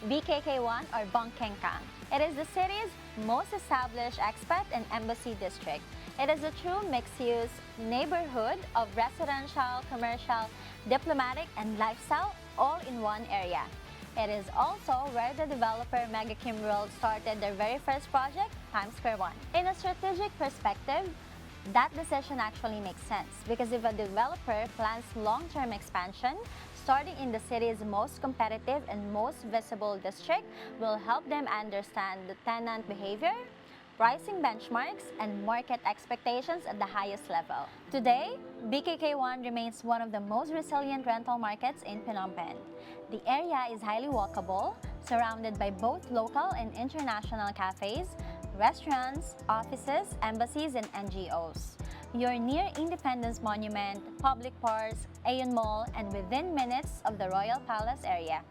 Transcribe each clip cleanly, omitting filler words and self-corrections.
BKK1 or Keng. It is the city's most established expat and embassy district. It is a true mixed-use neighborhood of residential, commercial, diplomatic, and lifestyle all in one area. It is also where the developer Mega Kim World started their very first project, Times Square 1. In a strategic perspective, that decision actually makes sense because if a developer plans long-term expansion, starting in the city's most competitive and most visible district will help them understand the tenant behavior, pricing benchmarks, and market expectations at the highest level. Today, BKK1 remains one of the most resilient rental markets in Phnom Penh. The area is highly walkable, surrounded by both local and international cafes, restaurants, offices, embassies, and NGOs. You're near Independence Monument, public parks, Aeon Mall, and within minutes of the Royal Palace area.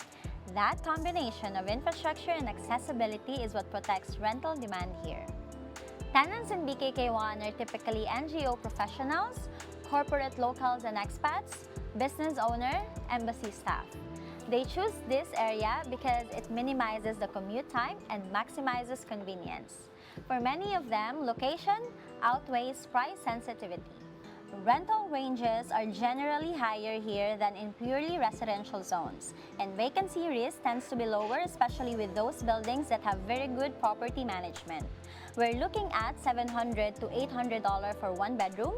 That combination of infrastructure and accessibility is what protects rental demand here. Tenants in BKK1 are typically NGO professionals, corporate locals and expats, business owner, embassy staff. They choose this area because it minimizes the commute time and maximizes convenience. For many of them, location outweighs price sensitivity. Rental ranges are generally higher here than in purely residential zones, and vacancy risk tends to be lower, especially with those buildings that have very good property management. We're looking at $700 to $800 for one bedroom,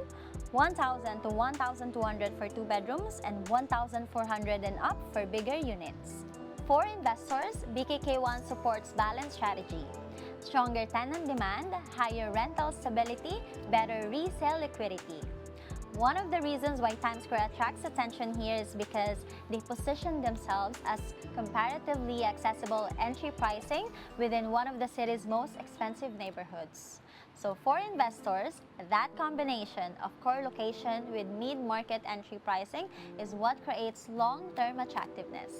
$1,000 to $1,200 for two bedrooms, and $1,400 and up for bigger units. For investors, BKK1 supports balanced strategy. Stronger tenant demand, higher rental stability, better resale liquidity. One of the reasons why Times Square attracts attention here is because they position themselves as comparatively accessible entry pricing within one of the city's most expensive neighborhoods. So for investors, that combination of core location with mid-market entry pricing is what creates long-term attractiveness.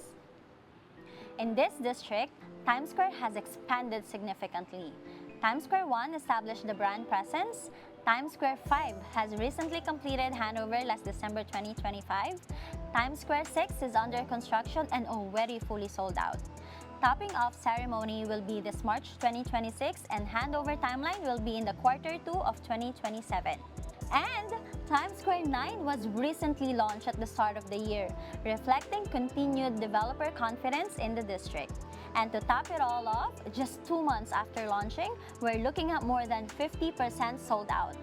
In this district, Times Square has expanded significantly. Times Square 1 established the brand presence. Times Square 5 has recently completed handover last December 2025. Times Square 6 is under construction and already fully sold out. Topping off ceremony will be this March 2026 and handover timeline will be in the Q2 of 2027. And Times Square 9 was recently launched at the start of the year, reflecting continued developer confidence in the district. And to top it all off, just 2 months after launching, we're looking at more than 50% sold out.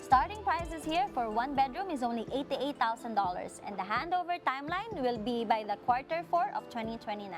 Starting prices here for one bedroom is only $88,000 and the handover timeline will be by the Q4 of 2029.